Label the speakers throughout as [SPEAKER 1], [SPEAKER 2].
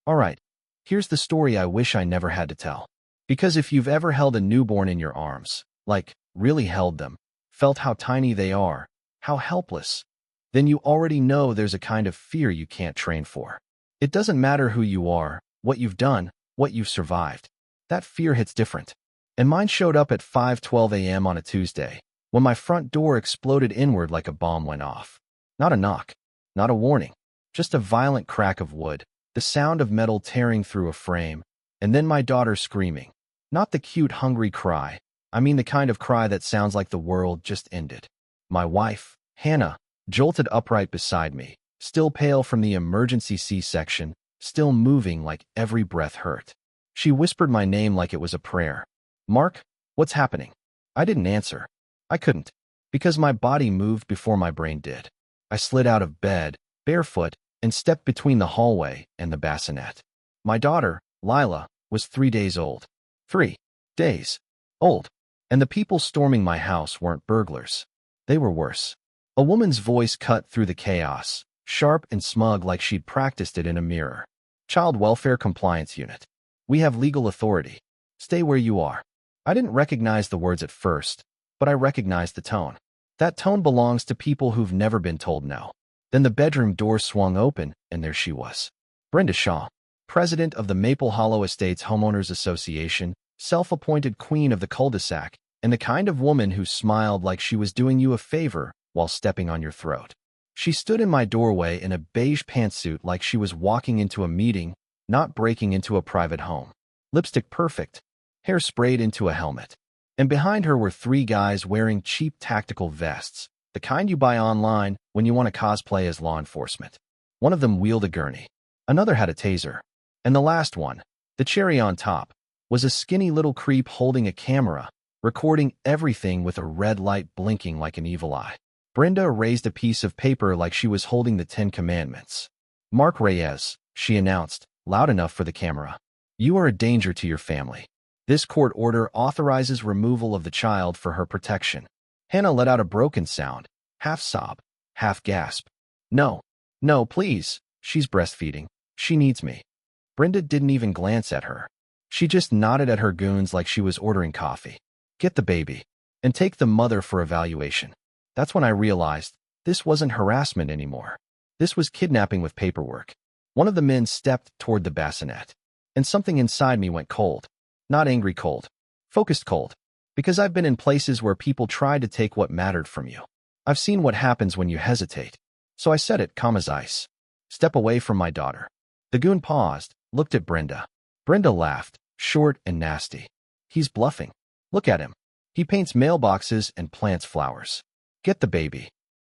[SPEAKER 1] Alright, here's the story I wish I never had to tell. Because if you've ever held a newborn in your arms, like, really held them, felt how tiny they are, how helpless, then you already know there's a kind of fear you can't train for. It doesn't matter who you are, what you've done, what you've survived. That fear hits different. And mine showed up at 5:12 a.m. on a Tuesday, when my front door exploded inward like a bomb went off. Not a knock, not a warning, just a violent crack of wood, the sound of metal tearing through a frame, and then my daughter screaming. Not the cute, hungry cry. I mean the kind of cry that sounds like the world just ended. My wife, Hannah, jolted upright beside me, still pale from the emergency C-section, still moving like every breath hurt. She whispered my name like it was a prayer. Mark, what's happening? I didn't answer. I couldn't, because my body moved before my brain did. I slid out of bed, barefoot, and stepped between the hallway and the bassinet. My daughter, Lila, was 3 days old. 3 days old. And the people storming my house weren't burglars. They were worse. A woman's voice cut through the chaos, sharp and smug like she'd practiced it in a mirror. Child Welfare Compliance Unit. We have legal authority. Stay where you are. I didn't recognize the words at first, but I recognized the tone. That tone belongs to people who've never been told no. Then the bedroom door swung open, and there she was. Brenda Shaw, president of the Maple Hollow Estates Homeowners Association, self-appointed queen of the cul-de-sac, and the kind of woman who smiled like she was doing you a favor while stepping on your throat. She stood in my doorway in a beige pantsuit like she was walking into a meeting, not breaking into a private home. Lipstick perfect, hair sprayed into a helmet. And behind her were 3 guys wearing cheap tactical vests, the kind you buy online when you want to cosplay as law enforcement. One of them wheeled a gurney. Another had a taser. And the last one, the cherry on top, was a skinny little creep holding a camera, recording everything with a red light blinking like an evil eye. Brenda raised a piece of paper like she was holding the 10 Commandments. Mark Reyes, she announced, loud enough for the camera. You are a danger to your family. This court order authorizes removal of the child for her protection. Hannah let out a broken sound, half sob, half gasp. No, please, she's breastfeeding. She needs me. Brenda didn't even glance at her. She just nodded at her goons like she was ordering coffee. Get the baby, and take the mother for evaluation. That's when I realized this wasn't harassment anymore. This was kidnapping with paperwork. One of the men stepped toward the bassinet, and something inside me went cold. Not angry cold, focused cold, because I've been in places where people tried to take what mattered from you. I've seen what happens when you hesitate. So I said it calm as ice. Step away from my daughter. The goon paused, looked at Brenda. Brenda laughed, short and nasty. He's bluffing. Look at him. He paints mailboxes and plants flowers. Get the baby.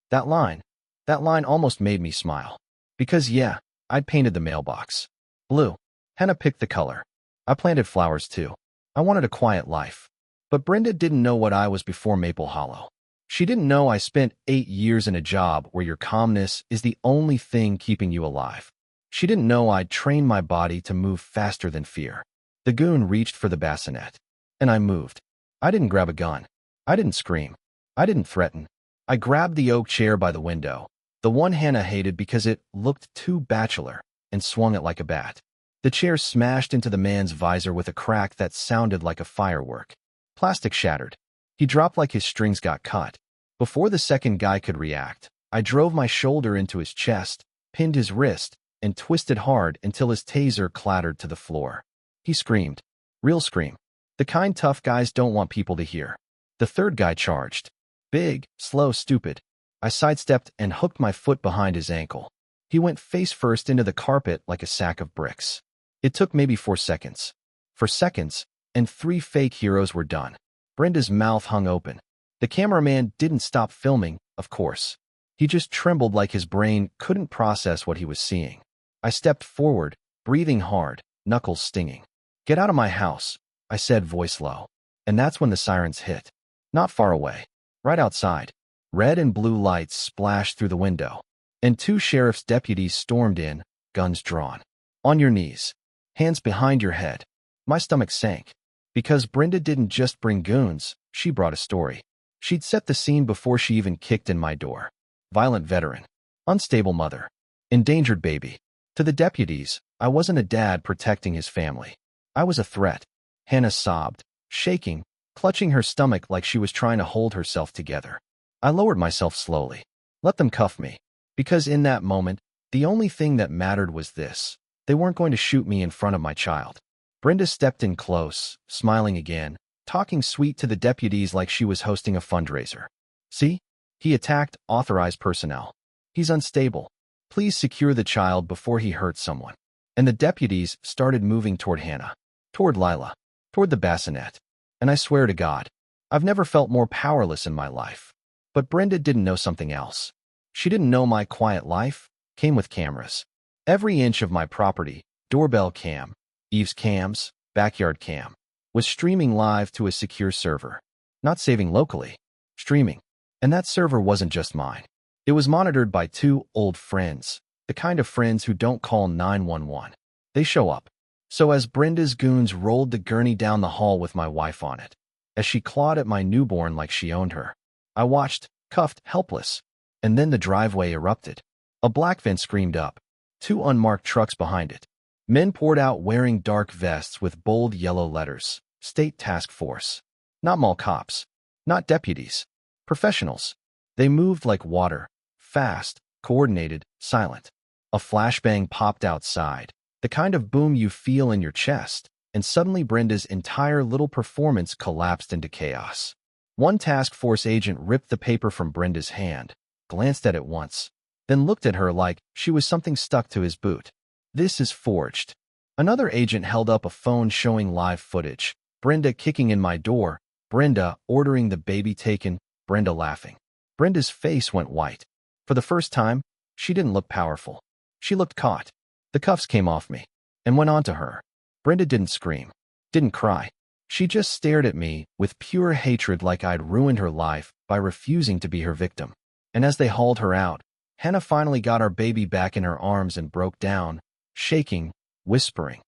[SPEAKER 1] That line almost made me smile. Because yeah, I'd painted the mailbox. Blue. Hannah picked the color. I planted flowers too. I wanted a quiet life. But Brenda didn't know what I was before Maple Hollow. She didn't know I spent 8 years in a job where your calmness is the only thing keeping you alive. She didn't know I'd trained my body to move faster than fear. The goon reached for the bassinet. And I moved. I didn't grab a gun. I didn't scream. I didn't threaten. I grabbed the oak chair by the window, the one Hannah hated because it looked too bachelor, and swung it like a bat. The chair smashed into the man's visor with a crack that sounded like a firework. Plastic shattered. He dropped like his strings got cut. Before the second guy could react, I drove my shoulder into his chest, pinned his wrist, and twisted hard until his taser clattered to the floor. He screamed. Real scream. The kind tough guys don't want people to hear. The third guy charged. Big, slow, stupid. I sidestepped and hooked my foot behind his ankle. He went face first into the carpet like a sack of bricks. It took maybe 4 seconds. 4 seconds, and 3 fake heroes were done. Brenda's mouth hung open. The cameraman didn't stop filming, of course. He just trembled like his brain couldn't process what he was seeing. I stepped forward, breathing hard, knuckles stinging. Get out of my house, I said, voice low. And that's when the sirens hit. Not far away. Right outside. Red and blue lights splashed through the window. And 2 sheriff's deputies stormed in, guns drawn. On your knees. Hands behind your head. My stomach sank. Because Brenda didn't just bring goons, she brought a story. She'd set the scene before she even kicked in my door. Violent veteran. Unstable mother. Endangered baby. To the deputies, I wasn't a dad protecting his family. I was a threat. Hannah sobbed, shaking, clutching her stomach like she was trying to hold herself together. I lowered myself slowly. Let them cuff me. Because in that moment, the only thing that mattered was this. They weren't going to shoot me in front of my child. Brenda stepped in close, smiling again, talking sweet to the deputies like she was hosting a fundraiser. See? He attacked authorized personnel. He's unstable. Please secure the child before he hurts someone. And the deputies started moving toward Hannah, toward Lila, toward the bassinet. And I swear to God, I've never felt more powerless in my life. But Brenda didn't know something else. She didn't know my quiet life came with cameras. Every inch of my property, doorbell cam, eaves cams, backyard cam, was streaming live to a secure server. Not saving locally, streaming. And that server wasn't just mine. It was monitored by two old friends, the kind of friends who don't call 911. They show up. So as Brenda's goons rolled the gurney down the hall with my wife on it, as she clawed at my newborn like she owned her, I watched, cuffed, helpless. And then the driveway erupted. A black van screamed up. Two unmarked trucks behind it. Men poured out wearing dark vests with bold yellow letters. State Task Force. Not mall cops. Not deputies. Professionals. They moved like water. Fast, coordinated, silent. A flashbang popped outside. The kind of boom you feel in your chest. And suddenly Brenda's entire little performance collapsed into chaos. One task force agent ripped the paper from Brenda's hand, glanced at it once, then looked at her like she was something stuck to his boot. This is forged. Another agent held up a phone showing live footage. Brenda kicking in my door, Brenda ordering the baby taken, Brenda laughing. Brenda's face went white. For the first time, she didn't look powerful. She looked caught. The cuffs came off me and went on to her. Brenda didn't scream, didn't cry. She just stared at me with pure hatred like I'd ruined her life by refusing to be her victim. And as they hauled her out, Hannah finally got our baby back in her arms and broke down, shaking, whispering,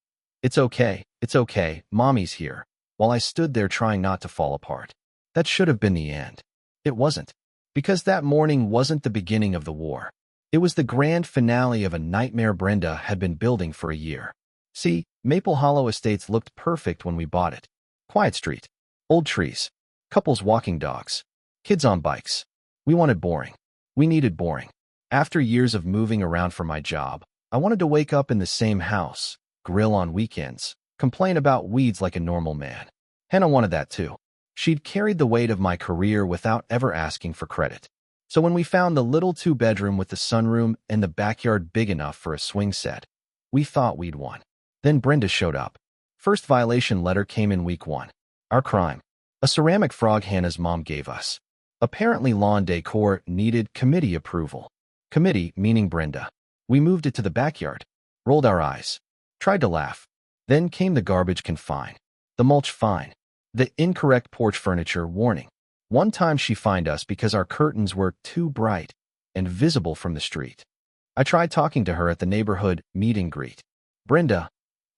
[SPEAKER 1] it's okay, Mommy's here," while I stood there trying not to fall apart. That should have been the end. It wasn't. Because that morning wasn't the beginning of the war. It was the grand finale of a nightmare Brenda had been building for a year. See, Maple Hollow Estates looked perfect when we bought it. Quiet street, old trees, couples walking dogs, kids on bikes. We wanted boring. We needed boring. After years of moving around for my job, I wanted to wake up in the same house, grill on weekends, complain about weeds like a normal man. Hannah wanted that too. She'd carried the weight of my career without ever asking for credit. So when we found the little two-bedroom with the sunroom and the backyard big enough for a swing set, we thought we'd won. Then Brenda showed up. First violation letter came in week 1. Our crime. A ceramic frog Hannah's mom gave us. Apparently lawn decor needed committee approval. Committee meaning Brenda. We moved it to the backyard. Rolled our eyes. Tried to laugh. Then came the garbage can fine. The mulch fine. The incorrect porch furniture warning. One time she fined us because our curtains were too bright and visible from the street. I tried talking to her at the neighborhood meet and greet. Brenda,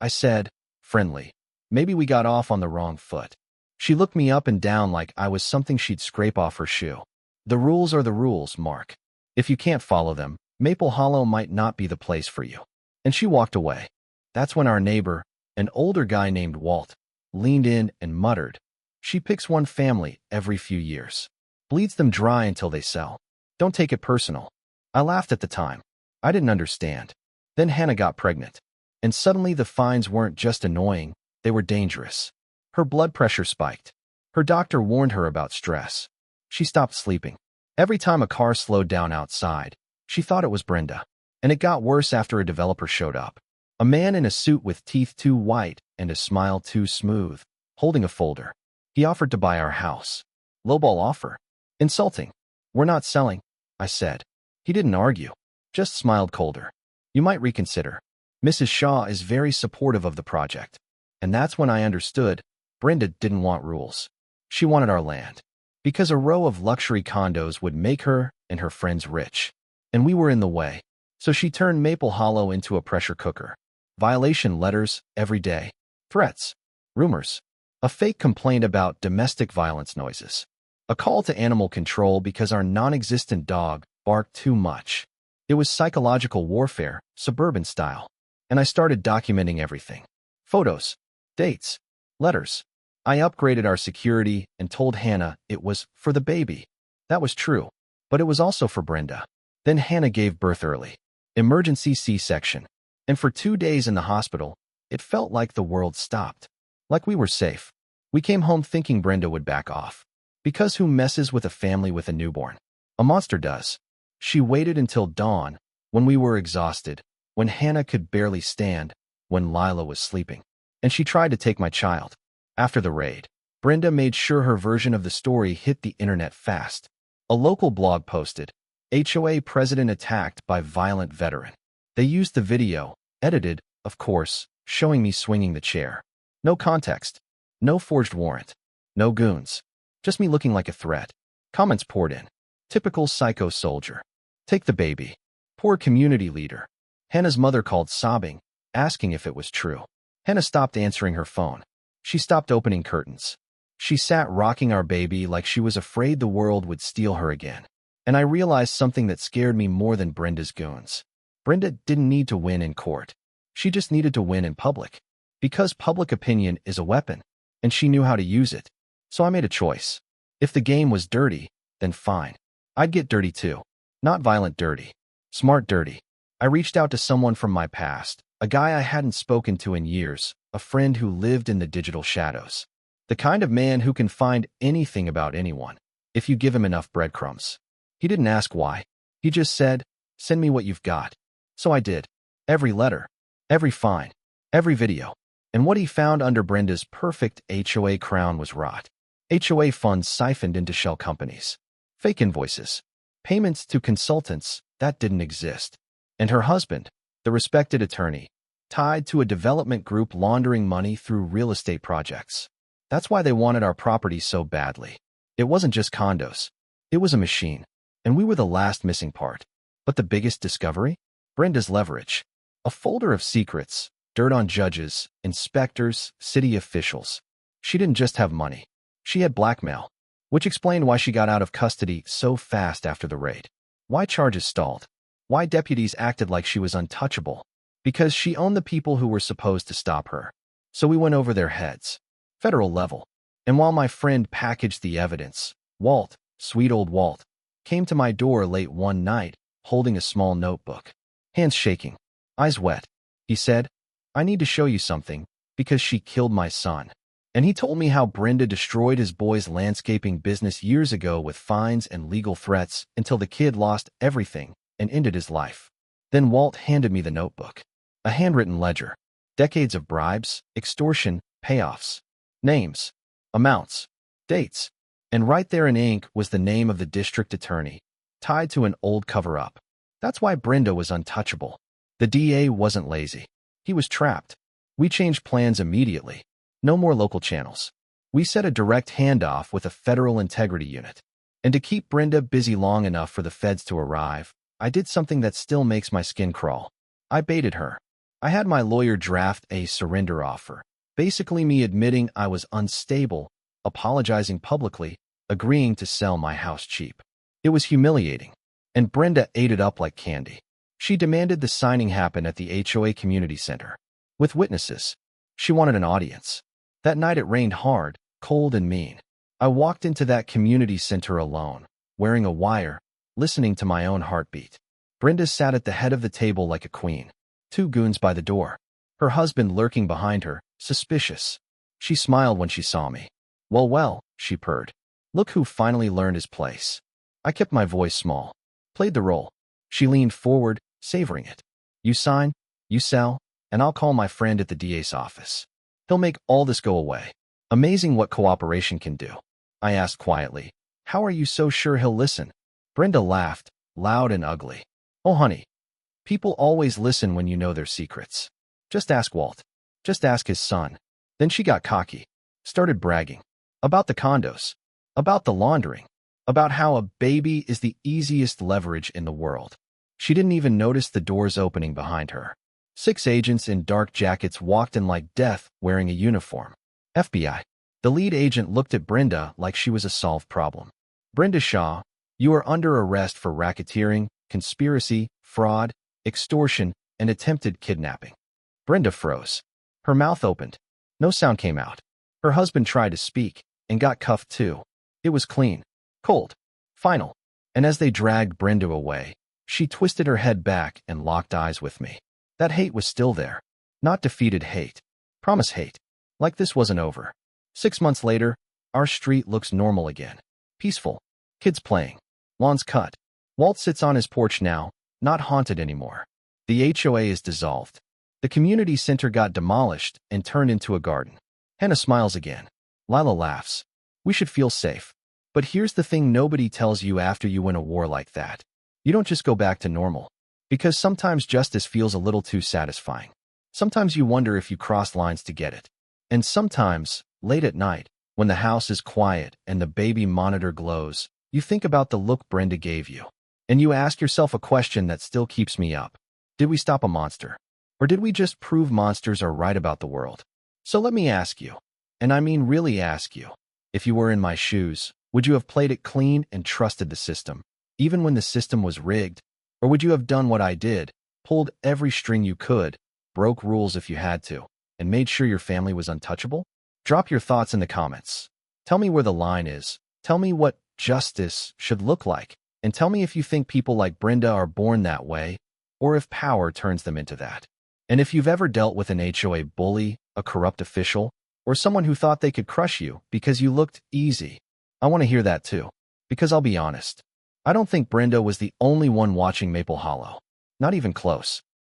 [SPEAKER 1] I said, friendly. Maybe we got off on the wrong foot. She looked me up and down like I was something she'd scrape off her shoe. The rules are the rules, Mark. If you can't follow them, Maple Hollow might not be the place for you. And she walked away. That's when our neighbor, an older guy named Walt, leaned in and muttered, "She picks one family every few years. Bleeds them dry until they sell. Don't take it personal." I laughed at the time. I didn't understand. Then Hannah got pregnant. And suddenly the fines weren't just annoying, they were dangerous. Her blood pressure spiked. Her doctor warned her about stress. She stopped sleeping. Every time a car slowed down outside, she thought it was Brenda. And it got worse after a developer showed up. A man in a suit with teeth too white and a smile too smooth, holding a folder. He offered to buy our house. Lowball offer. Insulting. "We're not selling," I said. He didn't argue, just smiled colder. "You might reconsider. Mrs. Shaw is very supportive of the project." And that's when I understood Brenda didn't want rules. She wanted our land. Because a row of luxury condos would make her and her friends rich. And we were in the way. So she turned Maple Hollow into a pressure cooker. Violation letters every day. Threats. Rumors. A fake complaint about domestic violence noises. A call to animal control because our non-existent dog barked too much. It was psychological warfare, suburban style. and I started documenting everything. Photos, dates, letters. I upgraded our security and told Hannah it was for the baby. That was true, but it was also for Brenda. Then Hannah gave birth early. Emergency C-section. And for 2 days in the hospital, it felt like the world stopped. Like we were safe. We came home thinking Brenda would back off. Because who messes with a family with a newborn? A monster does. She waited until dawn, when we were exhausted, when Hannah could barely stand, when Lila was sleeping. And she tried to take my child. After the raid, Brenda made sure her version of the story hit the internet fast. A local blog posted, HOA president attacked by violent veteran. They used the video, edited, of course, showing me swinging the chair. No context. No forged warrant. No goons. Just me looking like a threat. Comments poured in. Typical psycho soldier. Take the baby. Poor community leader. Hannah's mother called sobbing, asking if it was true. Hannah stopped answering her phone. She stopped opening curtains. She sat rocking our baby like she was afraid the world would steal her again. And I realized something that scared me more than Brenda's goons. Brenda didn't need to win in court. She just needed to win in public. Because public opinion is a weapon, and she knew how to use it. So I made a choice. If the game was dirty, then fine. I'd get dirty too. Not violent dirty. Smart dirty. I reached out to someone from my past, a guy I hadn't spoken to in years, a friend who lived in the digital shadows. The kind of man who can find anything about anyone, if you give him enough breadcrumbs. He didn't ask why. He just said, send me what you've got. So I did. Every letter. Every fine. Every video. And what he found under Brenda's perfect HOA crown was rot. HOA funds siphoned into shell companies. Fake invoices. Payments to consultants that didn't exist. And her husband, the respected attorney, tied to a development group laundering money through real estate projects. That's why they wanted our property so badly. It wasn't just condos. It was a machine. And we were the last missing part. But the biggest discovery? Brenda's leverage. A folder of secrets, dirt on judges, inspectors, city officials. She didn't just have money. She had blackmail, which explained why she got out of custody so fast after the raid. Why charges stalled. Why deputies acted like she was untouchable. Because she owned the people who were supposed to stop her. So we went over their heads. Federal level. And while my friend packaged the evidence, Walt, sweet old Walt, came to my door late one night, holding a small notebook. Hands shaking. Eyes wet. He said, I need to show you something, because she killed my son. And he told me how Brenda destroyed his boy's landscaping business years ago with fines and legal threats until the kid lost everything and ended his life. Then Walt handed me the notebook. A handwritten ledger. Decades of bribes, extortion, payoffs. Names. Amounts. Dates. And right there in ink was the name of the district attorney, tied to an old cover-up. That's why Brenda was untouchable. The DA wasn't lazy. He was trapped. We changed plans immediately. No more local channels. We set a direct handoff with a federal integrity unit. And to keep Brenda busy long enough for the feds to arrive, I did something that still makes my skin crawl. I baited her. I had my lawyer draft a surrender offer, basically me admitting I was unstable, apologizing publicly, agreeing to sell my house cheap. It was humiliating, and Brenda ate it up like candy. She demanded the signing happen at the HOA community center. With witnesses. She wanted an audience. That night it rained hard, cold and mean. I walked into that community center alone, wearing a wire, listening to my own heartbeat. Brenda sat at the head of the table like a queen. 2 goons by the door. Her husband lurking behind her, suspicious. She smiled when she saw me. Well, she purred. Look who finally learned his place. I kept my voice small. Played the role. She leaned forward, savoring it. You sign, you sell, and I'll call my friend at the DA's office. He'll make all this go away. Amazing what cooperation can do. I asked quietly. How are you so sure he'll listen? Brenda laughed, loud and ugly. Oh, honey. People always listen when you know their secrets. Just ask Walt. Just ask his son. Then she got cocky. Started bragging. About the condos. About the laundering. About how a baby is the easiest leverage in the world. She didn't even notice the doors opening behind her. 6 agents in dark jackets walked in like death, wearing a uniform. FBI. The lead agent looked at Brenda like she was a solved problem. Brenda Shaw, you are under arrest for racketeering, conspiracy, fraud, extortion, and attempted kidnapping. Brenda froze. Her mouth opened. No sound came out. Her husband tried to speak and got cuffed too. It was clean, cold, final. And as they dragged Brenda away, she twisted her head back and locked eyes with me. That hate was still there. Not defeated hate. Promise hate. Like this wasn't over. 6 months later, our street looks normal again. Peaceful. Kids playing. Lawns cut. Walt sits on his porch now, not haunted anymore. The HOA is dissolved. The community center got demolished and turned into a garden. Hannah smiles again. Lila laughs. We should feel safe. But here's the thing nobody tells you after you win a war like that. You don't just go back to normal. Because sometimes justice feels a little too satisfying. Sometimes you wonder if you crossed lines to get it. And sometimes, late at night, when the house is quiet and the baby monitor glows, you think about the look Brenda gave you. And you ask yourself a question that still keeps me up. Did we stop a monster? Or did we just prove monsters are right about the world? So let me ask you, and I mean really ask you, if you were in my shoes, would you have played it clean and trusted the system, even when the system was rigged? Or would you have done what I did, pulled every string you could, broke rules if you had to, and made sure your family was untouchable? Drop your thoughts in the comments. Tell me where the line is. Tell me what justice should look like. And tell me if you think people like Brenda are born that way, or if power turns them into that. And if you've ever dealt with an HOA bully, a corrupt official, or someone who thought they could crush you because you looked easy, I want to hear that too. Because I'll be honest, I don't think Brenda was the only one watching Maple Hollow. Not even close.